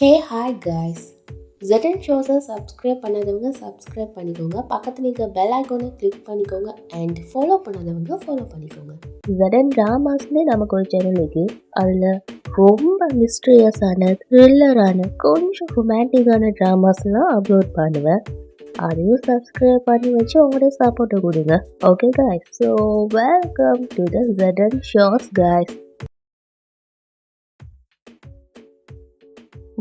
ஹே hi guys. ZN ஷோஸை subscribe பண்ணாதவங்க subscribe பண்ணிக்கோங்க. பக்கத்தில் இருக்க பெல் ஐக்கானை கிளிக் பண்ணிக்கோங்க அண்ட் ஃபாலோ பண்ணாதவங்க ஃபாலோ பண்ணிக்கோங்க. ZN ட்ராமாஸ்னே நமக்கு ஒரு சேனல் இருக்கு. அதில் ரொம்ப மிஸ்டீரியஸான த்ரில்லரான கொஞ்சம் ரொமான்டிக்கான ட்ராமாஸ்லாம் அப்லோட் பண்ணுவேன். அதையும் சப்ஸ்கிரைப் பண்ணி வச்சு உங்களுடைய சப்போர்ட்டை கொடுங்க. Okay guys, so welcome to the ZN shows guys.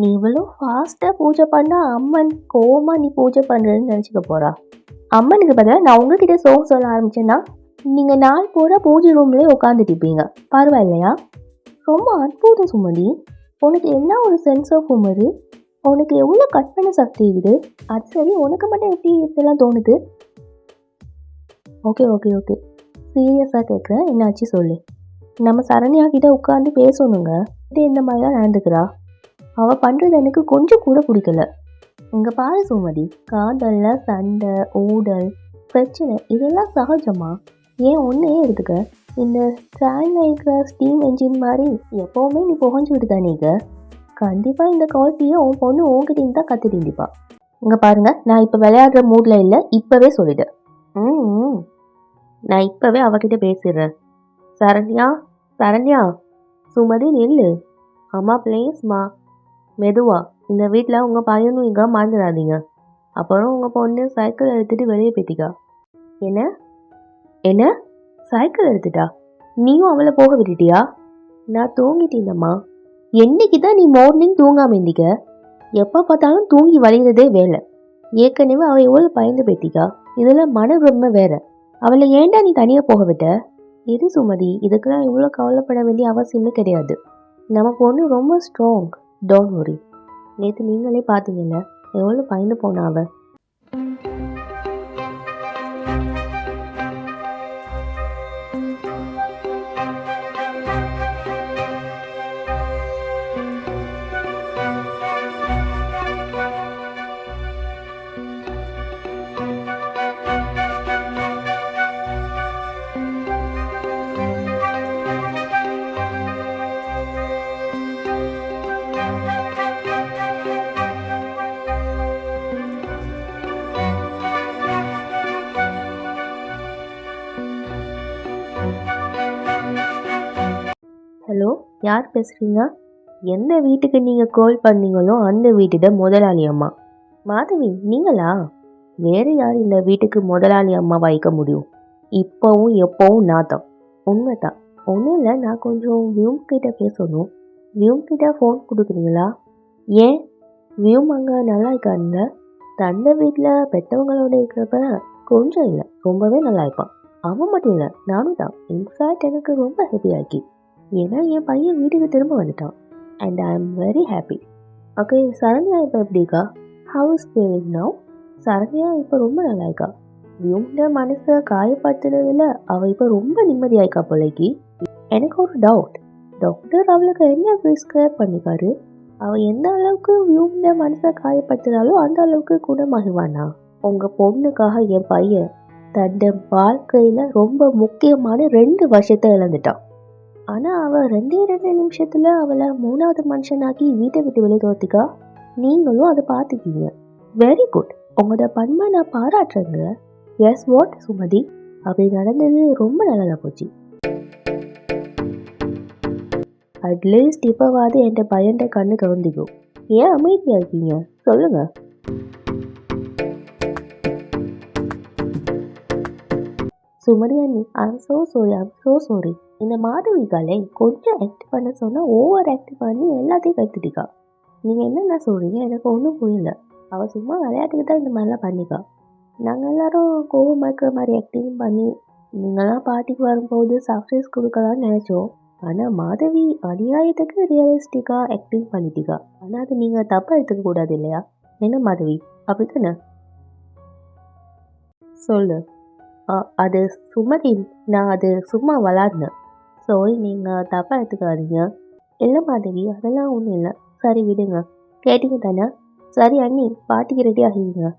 நீ இவ்வளோ ஃபாஸ்ட்டாக பூஜை பண்ணால் அம்மன் கோவமாக நீ பூஜை பண்ணுறேன்னு நினச்சிக்க போகிறா. அம்மனுக்கு பதிலாக நான் உங்ககிட்ட சோகம் சொல்ல ஆரம்பிச்சேன்னா நீங்கள் நாள் பூரா பூஜை ரூம்லேயே உட்காந்துட்டுப்பீங்க. பரவாயில்லையா? ரொம்ப அற்புதம் சுமதி. உனக்கு என்ன ஒரு சென்ஸ் ஆஃப் ஹியூமரு, உனக்கு எவ்வளோ கற்பனை சக்தி இருக்குது. அது சரி, உனக்கு மட்டும் எப்படி இப்படிலாம் தோணுது? ஓகே ஓகே ஓகே, சீரியஸாக கேட்குறேன், என்னாச்சு சொல்லு. நம்ம சரண்யா கிட்ட உட்காந்து பேசணுங்க. இது இந்த மாதிரிலாம் நடந்துக்கிறா. அவள் பண்ணுறது எனக்கு கொஞ்சம் கூட பிடிக்கல. இங்கே பாரு சுமதி, காதலில் சண்டை, ஊடல், பிரச்சனை இதெல்லாம் சகஜமா? ஏன் ஒன்றே எடுத்துக்க, இந்த ட்ராயினில் இருக்கிற ஸ்டீம் என்ஜின் மாதிரி எப்போவுமே நீ புகஞ்சுக்கிட்டு தானேங்க. கண்டிப்பாக இந்த குவாலிட்டியை உன் பொண்ணு உங்ககிட்ட தான் கற்றுட்டிப்பா. இங்கே பாருங்க, நான் இப்போ விளையாடுற மூடில் இல்லை, இப்போவே சொல்லிட்டேன். நான் இப்போவே அவகிட்ட பேசிடுறேன். சரண்யா சரண்யா, சுமதி நில்லு. அம்மா ப்ளீஸ்மா, மெதுவா. இந்த வீட்டில் உங்கள் பையனும் இங்கே மறந்துடாதீங்க. அப்புறம் உங்கள் பொண்ணு சைக்கிள் எடுத்துகிட்டு வெளியே போயிட்டிக்கா. என்ன என்ன சைக்கிள் எடுத்துட்டா? நீயும் அவளை போக விட்டுட்டியா? நான் தூங்கிட்டேன்மா. என்னைக்கு தான் நீ மார்னிங் தூங்காமல் இருந்திக்க? எப்போ பார்த்தாலும் தூங்கி வழிகிறதே வேலை. ஏற்கனவே அவள் எவ்வளோ பயந்து போயிட்டிக்கா, இதில் மன ரொம்ப வேற. அவளை ஏன்டா நீ தனியாக போக விட்ட? இது சுமதி, இதுக்கெல்லாம் இவ்வளோ கவலைப்பட வேண்டிய அவசியமே கிடையாது. நம்ம பொண்ணு ரொம்ப ஸ்ட்ராங், டோன்ட் வரி. நேற்று நீங்களே பார்த்தீங்கல்ல எவ்வளோ பயந்து போனா அவ. ஹலோ, யார் பேசுகிறீங்க? எந்த வீட்டுக்கு நீங்கள் கால் பண்ணீங்களோ அந்த வீட்டோட முதலாளி அம்மா. மாதவி நீங்களா? வேறு யார் இந்த வீட்டுக்கு முதலாளி அம்மா வைக்க முடியும்? இப்போவும் எப்போவும் நான் தான். உண்மை தான். ஒன்றும் இல்லை, நான் கொஞ்சம் வியூம் கிட்ட பேசணும். வியூம் கிட்ட ஃபோன் கொடுக்குறீங்களா? ஏன் வியூம் அங்கே நல்லா இருக்காங்க? தண்டை வீட்டில் பெற்றவங்களோட இருக்கிறப்ப கொஞ்சம் இல்லை, ரொம்பவே நல்லா இருப்பான். அவன் மட்டும் இல்லை, நானும் தான். இன்ஃபேக்ட் எனக்கு ரொம்ப ஹாப்பி ஆக்கி, ஏன்னா என் பையன் வீட்டுக்கு திரும்ப வந்துட்டான். And I am very happy. Okay, Saranya இப்போ எப்படி இருக்கா? How is feeling now? Saranya இப்போ ரொம்ப நல்லா இருக்கா. வியூம்ட மனசை காயப்படுத்துறதுல அவள் இப்போ ரொம்ப நிம்மதியாயிருக்கா போலைக்கு. எனக்கு ஒரு டவுட், டாக்டர் அவளுக்கு என்ன ப்ரிஸ்கிரைப் பண்ணிக்காரு? அவள் எந்த அளவுக்கு வியூம்ட மனசை காயப்படுத்துகிறாலோ அந்த அளவுக்கு குணமாகுவானா? உங்கள் பொண்ணுக்காக என் பையன் தன்னை வாழ்க்கையில் ரொம்ப முக்கியமான 2 வருஷத்தை இழந்துட்டான். ஆனால் அவள் 2 நிமிஷத்தில் அவளை 3வது மனுஷனாக்கி வீட்டை விட்டு வெளியே தோர்த்திக்கா. நீங்களும் அதை பார்த்துக்கீங்க. வெரி குட், உங்களோட பண்பை நான் பாராட்டுறேங்க. எஸ் வாட் சுமதி, அப்படி நடந்தது ரொம்ப நல்லதா போச்சு. அட்லீஸ்ட் இப்போவாது என் பையன்ட கண்ணு திறந்திக்கும். ஏன் அமைதியாக இருக்கீங்க? சொல்லுங்க. சுமதி அண்ணி, ஐம் ஸோ சாரி. இந்த மாதவிகாலை கொஞ்சம் ஆக்ட் பண்ண சொன்னால் ஓவர் ஆக்ட் பண்ணி எல்லாத்தையும் கற்றுட்டிக்கா. நீங்கள் என்னென்ன சொல்கிறீங்க எனக்கு ஒன்றும் புரியல. அவள் சும்மா விளையாட்டுக்கு தான் இந்த மாதிரிலாம் பண்ணிக்கா. நாங்கள் எல்லாரும் கோவமாக இருக்கிற மாதிரி ஆக்டிங் பண்ணி நீங்களாம் பாட்டிக்கு வரும்போது சர்ப்ரைஸ் கொடுக்கலான்னு நினச்சோம். ஆனால் மாதவி அநியாயத்துக்கு ரியலிஸ்டிக்காக ஆக்டிங் பண்ணிட்டிக்கா. ஆனால் அது நீங்கள் தப்பாக எடுத்துக்க கூடாது இல்லையா? என்ன மாதவி, அப்படி தானே? சொல்லு. அது சுமதி, நான் அது சும்மா விளாட்னேன். சாரி, நீங்கள் தப்பாக எடுத்துக்காதீங்க. இல்லை மாதவி, அதெல்லாம் ஒன்றும் இல்லை. சரி விடுங்க, கேட்டீங்க தானே? சரி அண்ணி, பார்ட்டிக்கு ரெடி ஆகிடுங்க.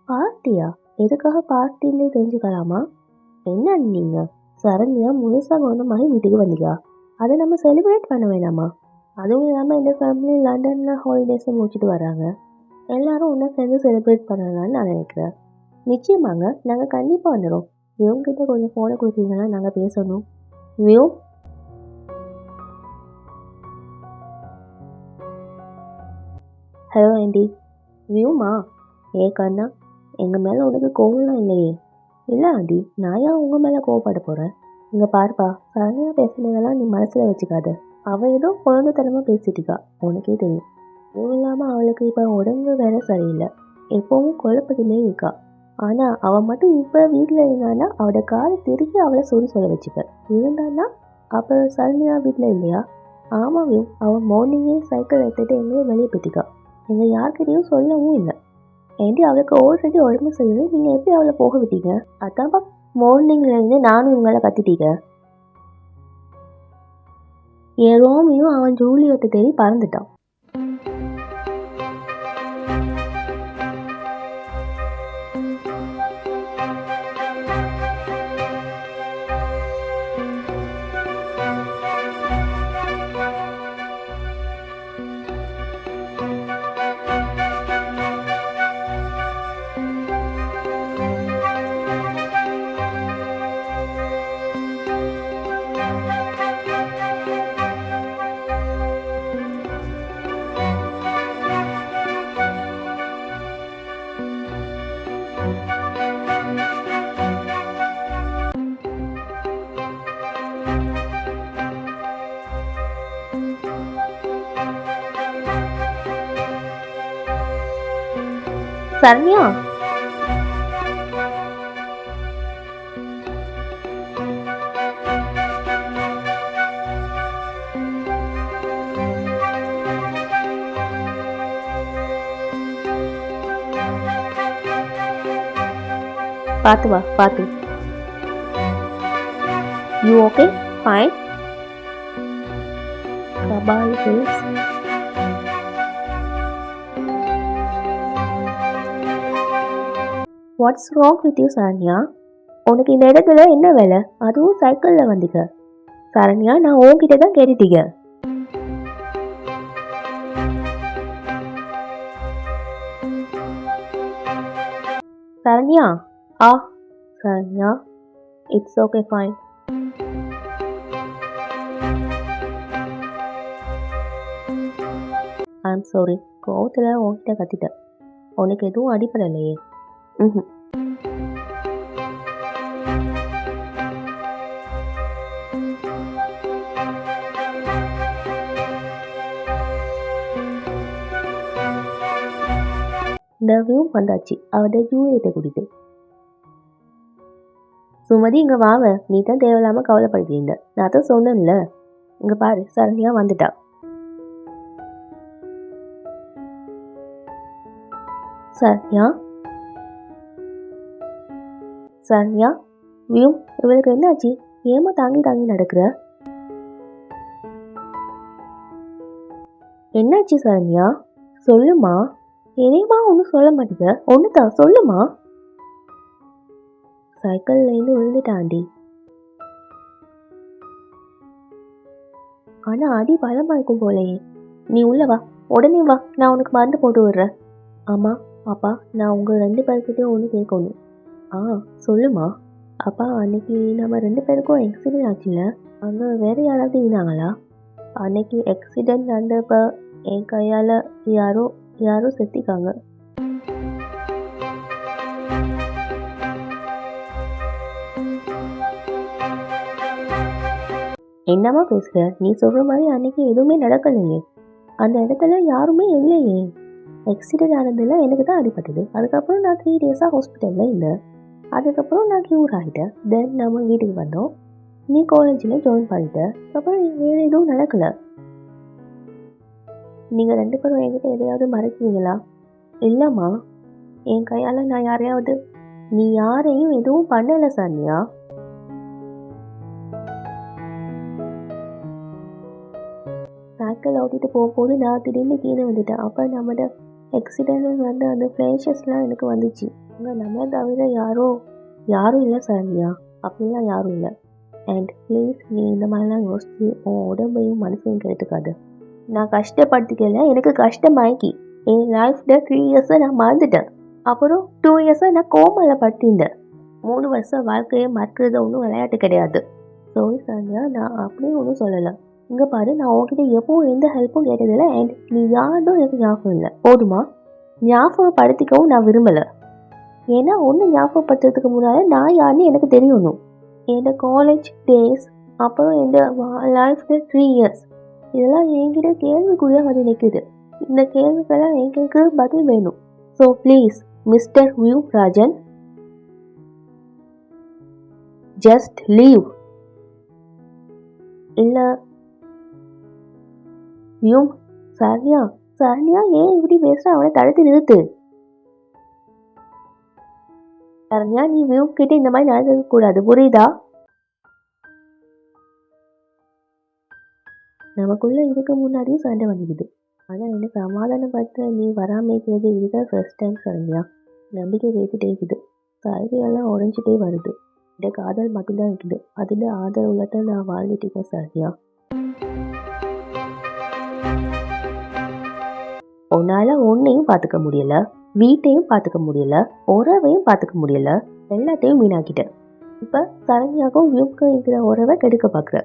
பார்ட்டியா? எதுக்காக பார்ட்டின்னு தெரிஞ்சுக்கலாமா? என்ன நீங்கள் சரண்யா முழுசாக கவனமாக வீட்டுக்கு வந்தீங்க, அதை நம்ம செலிப்ரேட் பண்ண வேணாமா? அதுவும் இல்லாமல் இந்த ஃபேமிலி லண்டனில் ஹாலிடேஸை முடிச்சுட்டு வராங்க. எல்லாரும் ஒன்றா சேர்ந்து செலிப்ரேட் பண்ணலான்னு நான் நினைக்கிறேன். நிச்சயமாங்க, நாங்கள் கண்டிப்பாக வந்துடும். இவங்ககிட்ட கொஞ்சம் ஃபோனை கொடுத்தீங்கன்னா நாங்கள் பேசணும். வியூ, ஹலோ ஆண்டி. வியூமா, ஏ கண்ணா, எங்கள் மேலே உனக்கு கோவம்லாம் இல்லையே? இல்லை ஆண்டி, நான் ஏன் உங்கள் மேலே கோவப்பட போகிறேன்? இங்கே பாருப்பா, சரணியாக பேசுனதெல்லாம் நீ மனசில் வச்சுக்காத. அவள் ஏதோ குழந்தைத்தனமாக பேசிட்டுக்கா, உனக்கே தெரியும். அதுவும் இல்லாமல் அவளுக்கு இப்போ உடம்பு வேற சரியில்லை, எப்போவும் குழப்பத்திலே இருக்கா. ஆனால் அவள் மட்டும் இப்போ வீட்டில் இருந்தான்னா அவளோட காலை திருப்பி அவளை சொல்ல வச்சுப்பேன். இருந்தான்னா அப்போ சரணியா வீட்டில் இல்லையா? ஆமாம் வியூ, அவள் மார்னிங்கே சைக்கிள் எடுத்துகிட்டு எங்கேயோ வெளியே போயிட்டுக்கா. எங்கள் யார்கிட்டையும் சொல்லவும் இல்லை. ஏன்டி, அவளுக்கு ஆல்ரெடி உடம்பு சரியில்லை, நீங்கள் எப்படி அவளை போக விட்டீங்க? அதான்ப்பா, மார்னிங்லேருந்து நானும் இவங்களை கத்திட்டீங்க. என் ரோமியும் அவன் ஜூலியத்தை தேடி பறந்துட்டான். சரண்யா, பார்த்து வா, பார்த்து. You okay? ஃபைன். கபால் hills. What's wrong with you Saranya? உனக்கு இந்த இடத்துல என்ன வேலை? அதுவும் சைக்கிளில் வந்தீங்க. சரண்யா, நான் உன்கிட்ட தான் கேட்டுட்டீங்க. சரண்யா, ஆ Saranya, it's okay, fine. I'm sorry, கோவத்தில் உன்கிட்ட கத்திட்டேன். உனக்கு எதுவும் அடிப்படலையே? ம். இந்த வியூ வந்தாச்சு, அவட ஜூலியத்தை கூட்டிட்டு. சுமதி, இங்கே வாவ, நீ தான் தேவையில்லாமல் கவலைப்படுறீங்க. நான் தான் சொன்னேன்ல. இங்கே பாரு, சரண்யா வந்துட்டா. சரண்யா, சரண்யா, வியூ, இவளுக்கு என்னாச்சு? ஏமா தாங்கி தாங்கி நடக்கிற? என்னாச்சு சரண்யா? சொல்லுமா. என்னையுமா ஒன்றும் சொல்ல மாட்டேங்க. ஒன்று தான் சொல்லுமா. சைக்கிள்லேருந்து விழுந்துட்டாண்டி. ஆனால் அடி பலமாக இருக்கும் போலையே. நீ உள்ள வா, உடனே வா, நான் உனக்கு மருந்து போட்டு விடுறேன். ஆமாம் அப்பா, நான் உங்கள் 2 பேர்கிட்டையும் ஒன்று கேட்கணும். ஆ சொல்லுமா. அப்பா, அன்னைக்கு நம்ம 2 பேருக்கும் ஆக்சிடென்ட் ஆச்சுல்ல, அங்கே வேறு யாராவது இருந்தாங்களா? அன்னைக்கு ஆக்சிடென்ட் நடந்தப்போ என் கையால் யாரோ செத்திக்காங்க. என்னம்மா பேசுகிற? நீ சொல்கிற மாதிரி அன்னைக்கு எதுவுமே நடக்கலையே. அந்த இடத்துல யாருமே இல்லையே. ஆக்சிடென்ட் ஆனதில் எனக்கு தான் அடிபட்டது. அதுக்கப்புறம் நான் 3 டேஸாக ஹாஸ்பிட்டலில் இல்லை. அதுக்கப்புறம் நான் க்யூர் ஆகிட்டேன். தென் நம்ம வீட்டுக்கு வந்தோம். நீ காலேஜில் ஜாயின் பண்ணிட்ட. அப்புறம் வேறு எதுவும் நடக்கலை. நீங்கள் 2 பேரும் என்கிட்ட எதையாவது மறைக்கிறீங்களா? இல்லைம்மா, என் கையால் நான் யாரையாவது. நீ யாரையும் எதுவும் பண்ணலை சரண்யா. சைக்கிள் ஓட்டிட்டு போகும்போது நான் திடீர்னு கீழே வந்துட்டேன். அப்போ நம்மளோட ஆக்சிடென்ட் வந்து அந்த ஃப்ளாஷஸ்லாம் எனக்கு வந்துச்சு. அங்கே நம்மளை தவிர யாரும் இல்லை சரண்யா. அப்படிலாம் யாரும் இல்லை. அண்ட் ப்ளீஸ், நீ இந்த மாதிரிலாம் யோசிச்சு உன் உடம்பையும் மனசையும் கெடுத்துக்காது. நான் கஷ்டப்படுத்திக்கல, எனக்கு கஷ்டமாக்கி என் லைஃப்பில் 3 இயர்ஸை நான் மறந்துட்டேன். அப்புறம் 2 இயர்ஸை நான் கோமாவில் படுத்திருந்தேன். 3 வருஷம் வாழ்க்கையை மறக்கிறது ஒன்றும் விளையாட்டு கிடையாது. சாரி சானியா, நான் அப்படியே ஒன்றும் சொல்லலை. இங்கே பாரு, நான் உன்கிட்ட எப்பவும் எந்த ஹெல்ப்பும் கேட்டதில்லை. அண்ட் நீ யாரும் எனக்கு ஞாபகம் இல்லை. போதுமா? ஞாபகப்படுத்திக்கவும் நான் விரும்பலை. ஏன்னா ஒன்று ஞாபகப்படுத்துறதுக்கு முன்னால் நான் யாருன்னு எனக்கு தெரியணும். என்னோட காலேஜ் டேஸ், அப்புறம் என்னோட லைஃப்பில் 3 இயர்ஸ், இதெல்லாம் என்கிட்ட கேள்விக்குறியாக வந்து நிற்குது. இந்த கேள்விக்கெல்லாம் எங்களுக்கு பதில் வேணும். So please mister view Rajan, just leave. இல்லை வியூ. சரண்யா, சரண்யா ஏன் இப்படி பேசுகிற? அவனை தடுத்து நிறுத்து. சரண்யா, நீ வியூ கிட்ட இந்த மாதிரி நடந்துக்க கூடாது, புரியுதா? நமக்குள்ள இதுக்கு முன்னாடியும் சண்டை வந்துடுது. ஆனால் என்ன சமாதானப்படுத்த நீ வராமல் இருக்கிறது இதுதான் ஃபர்ஸ்ட் டைம் சரண்யா. நம்பிக்கை வைத்துட்டே இருக்குது, சரண்யெல்லாம் உடஞ்சிட்டே வருது. இந்த காதல் மட்டும்தான் இருக்குது, அதில் ஆதரவுலத்தை நான் வாழ்ந்துட்டு இருக்கேன் சரண்யா. உன்னால் ஒன்றையும் பார்த்துக்க முடியல, வீட்டையும் பார்த்துக்க முடியல, உறவையும் பார்த்துக்க முடியல, எல்லாத்தையும் வீணாக்கிட்டேன். இப்போ சரண்யாவுக்கும் வியூக்கும் இருக்கிற உறவை கெடுக்க பார்க்குற.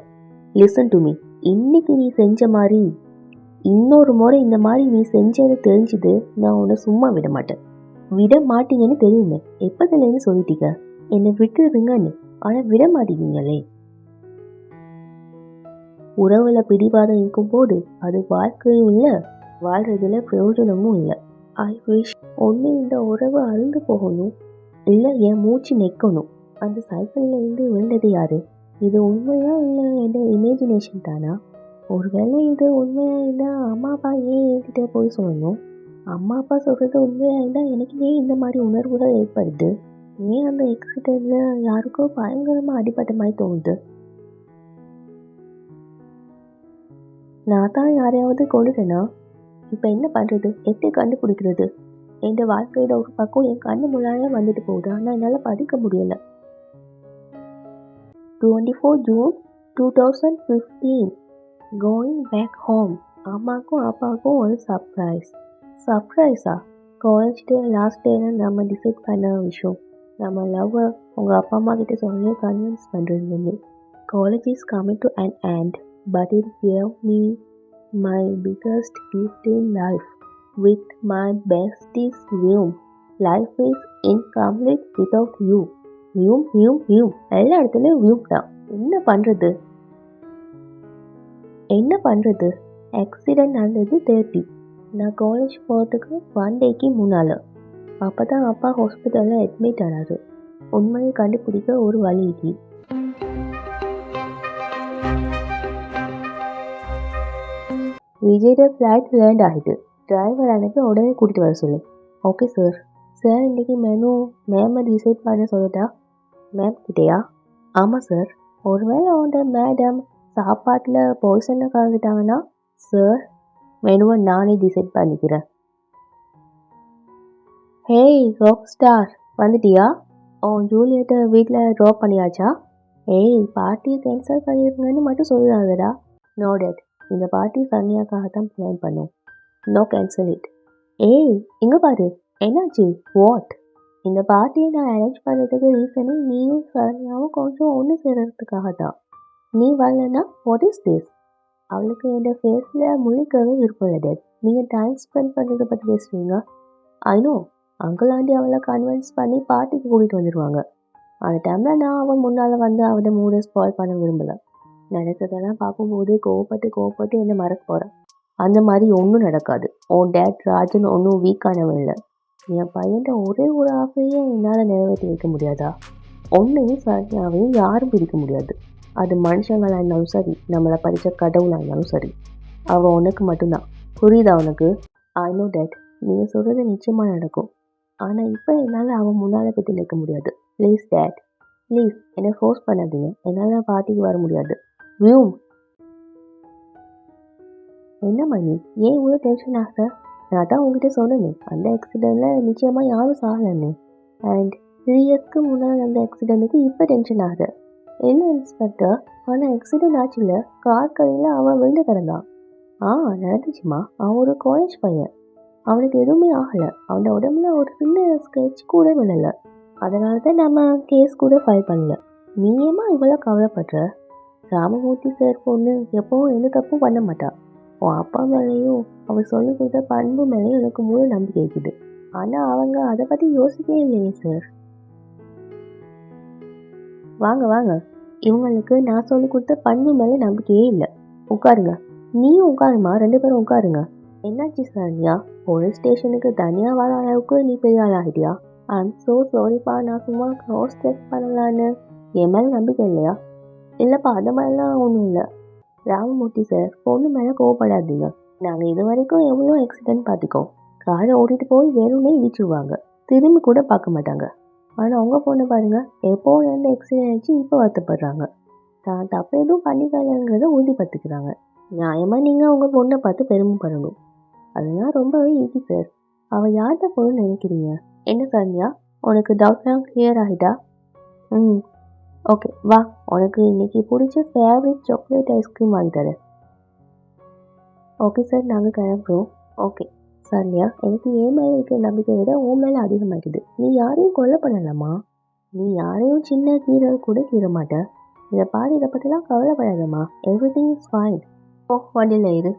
Listen to me. இன்னைக்கு நீ செஞ்ச மாதிரி இன்னொரு முறை இந்த மாதிரி நீ செஞ்சது தெரிஞ்சுது, நான் உன்னை சும்மா விட மாட்டேன். விட மாட்டீங்கன்னு தெரியுமே, எப்போதுலேருந்து சொல்லிட்டீங்க என்னை விட்டுருங்கன்னு. ஆனால் விட மாட்டேங்கீங்களே. உறவுல பிடிவாதம் இருக்கும் போது அது வாழ்க்கையும் இல்லை, வாழ்றதுல பிரயோஜனமும் இல்லை. ஐ விஷ் ஒன்று இந்த உறவு அழுந்து போகணும், இல்லை என் மூச்சு நிற்கணும். அந்த சைக்கிளில் இருந்து விழுந்தது யாரு? இது உண்மையா இல்லை என்ற இமேஜினேஷன் தானா? ஒருவேளை இது உண்மையா இருந்தால் அம்மா அப்பா ஏன் என்கிட்ட போய் சொல்லணும்? அம்மா அப்பா சொல்கிறது உண்மையா இருந்தால் எனக்கு ஏன் இந்த மாதிரி உணர்வுகள் ஏற்படுது? ஏன் அந்த எக்ஸிடென்ட்ல யாருக்கோ பயங்கரமாக அடிபட்ட மாதிரி தோணுது? நான் தான் யாரையாவது கொண்டுட்டேனா? இப்போ என்ன பண்ணுறது? எப்படி கண்டுபிடிக்கிறது? என் வாழ்க்கையோட ஒரு பக்கம் என் கண்ணு முன்னாலே வந்துட்டு போகுது, ஆனால் என்னால் படிக்க முடியலை. 24 ஜூன் 2015. Going back home. அம்மாவுக்கும் அப்பாவுக்கும் ஒரு சர்ப்ரைஸ். சர்ப்ரைஸா? காலேஜ் டே லாஸ்ட் டேல நம்ம டிசைட் பண்ண விஷயம். நம்ம லவ்வை உங்கள் அப்பா அம்மா கிட்ட சொல்லி கன்வின்ஸ் பண்ணுறது. College is coming to an end, but it gave me my biggest gift in life with my besties வியூம். Life is incomplete without you. வியூம் வியூம் வியூம், எல்லா இடத்துலையும் வியூம் தான். என்ன பண்ணுறது? என்ன பண்ணுறது? ஆக்சிடெண்ட் நடந்தது 30. நான் காலேஜ் போகிறதுக்கு 1 டேக்கு முன்னால். அப்போ தான் அப்பா ஹாஸ்பிட்டலில் அட்மிட் ஆனார். உண்மையை கண்டுபிடிக்க ஒரு வழிக்கு. விஜயோட ஃப்ளைட் லேண்ட் ஆகிட்டு. டிரைவர் எனக்கு உடனே கூட்டிகிட்டு வர சொல்லு. Okay sir. சார், இன்றைக்கி மெனு மேமை டிசைட் பண்ண சொல்லட்டா? மேம் கிட்டேயா? ஆமாம் சார். ஒருவேளை உண்ட மேடம் சாப்பாட்டில் பாய்சனை கலந்துட்டாங்கன்னா? சார், மெனுவை நானே டிசைட் பண்ணிக்கிறேன். ஹேய் ராக் ஸ்டார், வந்துட்டியா? ஜூலியட்டை வீட்டில் ட்ராப் பண்ணியாச்சா? ஏய், பார்ட்டியை கேன்சல் பண்ணிடுங்கன்னு மட்டும் சொல்லுறாங்கடா. நோ டேட், இந்த பார்ட்டி சன்னியாக்காக தான் பிளான் பண்ணோம். No cancel it. ஏய், இங்கே பாரு, என்னாச்சு? வாட்? இந்த பார்ட்டியை நான் அரேஞ்ச் பண்ணுறதுக்கு ரீசனே நீயும் சரண்யாவும் கொஞ்சம் ஒன்று சேர்கிறதுக்காக தான். நீ வரலன்னா வாட் இஸ் திஸ்? அவளுக்கு என் ஃபேஸில் முழிக்கவே விருப்பம் இல்லை டேட். நீங்கள் டைம் ஸ்பெண்ட் பண்ணுறதை பற்றி பேசுவீங்க. ஐநோ, அங்கிள் ஆண்டி அவளை கன்வின்ஸ் பண்ணி பார்ட்டிக்கு கூட்டிகிட்டு வந்துடுவாங்க. அந்த டைமில் நான் அவன் முன்னால் வந்து அவனை மூடை ஸ்பாயில் பண்ண விரும்பலை. நடக்கிறதெல்லாம் பார்க்கும்போது கோவப்பட்டு என்னை மறக்க போகிறேன். அந்த மாதிரி ஒன்றும் நடக்காது. உன் டேட் ராஜன் ஒன்றும் வீக்கானவன் இல்லை. என் பையன் ஒரே ஒரு ஆசையை என்னால் நிறைவேற்றி வைக்க முடியாதா? ஒன்றையும் சரண்யாவையும் யாரும் பிரிக்க முடியாது. அது மனுஷங்களாக இருந்தாலும் சரி, நம்மளை படித்த கடவுளாக இருந்தாலும் சரி. அவள் உனக்கு மட்டும்தான். புரியுதா உனக்கு? ஐ நோ டேட், நீங்கள் சொல்கிறது நிச்சயமாக நடக்கும். ஆனால் இப்போ என்னால் அவன் முன்னால் பற்றி நிற்க முடியாது. ப்ளீஸ் டேட், ப்ளீஸ் என்னை ஃபோர்ஸ் பண்ணாதீங்க. என்னால் பார்ட்டிக்கு வர முடியாது. வியூம், என்ன மணி, ஏன் இவ்வளோ டென்ஷன் ஆக? நான் தான் உங்ககிட்ட சொன்னேனே, அந்த ஆக்சிடெண்ட்டில் நிச்சயமாக யாரும் சாகலன்னு. அண்ட் 3 இயர்ஸ்க்கு முன்னால் அந்த ஆக்சிடெண்ட்டுக்கு இப்போ டென்ஷன் ஆகுது. என்ன இன்ஸ்பெக்டர், ஆனால் ஆக்சிடெண்ட் ஆச்சுல, கார் கடையில் அவன் விழுந்து கிடந்தான். நடந்துச்சுமா. அவன் ஒரு காலேஜ் பையன். அவனுக்கு எதுவுமே ஆகலை. அவனோட உடம்புல ஒரு சின்ன ஸ்கெட்ச் கூட விழலை. அதனால தான் நம்ம கேஸ் கூட ஃபைல் பண்ணல. நீ ஏம்மா இவ்வளோ கவலைப்படுற? ராமமூர்த்தி சார் பொண்ணு எப்பவும் எந்த தப்பும் பண்ண மாட்டா. உன் அப்பா மேலேயும் அவர் சொல்லிக் கொடுத்த பண்பு மேலேயும் எனக்கு முழு நம்பிக்கை இருக்குது. ஆனால் அவங்க அதை பற்றி யோசிக்கவே இல்லையே சார். வாங்க வாங்க, இவங்களுக்கு நான் சொல்லிக் கொடுத்த பண்பு மேலே நம்பிக்கையே இல்லை. உட்காருங்க. நீயும் உட்காருமா, 2 பேரும் உட்காருங்க. என்னாச்சு சரண்யா? போலீஸ் ஸ்டேஷனுக்கு தனியாக வர அளவுக்கு நீ பெரிய ஆள் ஆகிட்டியா? ஐம் ஸோ சாரிப்பா, நான் சும்மா க்ராஸ் செக் பண்ணலான்னு. என் மேலே நம்பிக்கை இல்லையா? இல்லைப்பா, அந்த மாதிரிலாம் ஒன்றும் இல்லை. ராமமூர்த்தி சார், பொண்ணு மேலே கோவப்படாதீங்க. நாங்கள் இது வரைக்கும் எவ்வளோ ஆக்சிடென்ட் பார்த்துக்கோம். காரை ஓட்டிட்டு போய் வேணும்னே இடிச்சுடுவாங்க, திரும்பி கூட பார்க்க மாட்டாங்க. ஆனால் உங்கள் பொண்ணு பாருங்க, எப்போ எந்த ஆக்சிடென்ட் ஆச்சு இப்போ வருத்தப்படுறாங்க. தான் தப்பு எதுவும் பண்ணிக்கலங்கிறத உறுதிப்படுத்திக்கிறாங்க. நியாயமாக நீங்கள் உங்கள் பொண்ணை பார்த்து பெருமைப்படணும். அதெல்லாம் ரொம்பவே ஈஸி சார். அவள் யார்கிட்ட போகணும்னு நினைக்கிறீங்க? என்ன சரண்யா, உனக்கு டவுட்லாம் கிளியர் ஆகிட்டா? ஓகே, வா, உனக்கு இன்னைக்கு பிடிச்ச ஃபேவரட் சாக்லேட் ஐஸ்கிரீம் வாங்கி தரேன். ஓகே சார், நாங்கள் கிளம்புறோம். ஓகே சரண்யா, எனக்கு என் மேலே இருக்கிற நம்பிக்கை விட உன் மேலே அதிகமாகிடுது. நீ யாரையும் கொல்ல பண்ணலாமா? நீ யாரையும் சின்ன கீரல் கூட கீற மாட்ட. இதை பாரு, இதை பற்றிலாம் கவலைப்படாதம்மா. Everything is fine. ஓ, வண்டியில் இரு.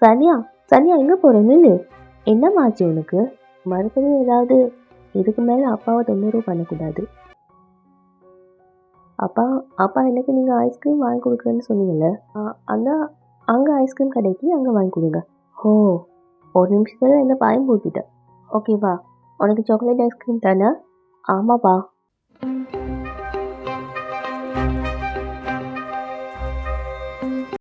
சனியா, சனியா, எங்கே போகிற? நில்லு. என்னம்மாச்சு உனக்கு? மறுபடியும் ஏதாவது? இதுக்கு மேலே அப்பாவை தொந்தரவு பண்ணக்கூடாது. அப்பா, அப்பா எனக்கு நீங்கள் ஐஸ்கிரீம் வாங்கி கொடுக்குறேன்னு சொன்னீங்கல்ல, அதான் அங்கே ஐஸ்கிரீம் கடைக்கு அங்கே வாங்கி கொடுங்க. ஓ, ஒரு நிமிஷத்தில் என்ன பயன்படுத்திட்டேன். ஓகேவா, உனக்கு சாக்லேட் ஐஸ்கிரீம் தானே? ஆமாப்பா.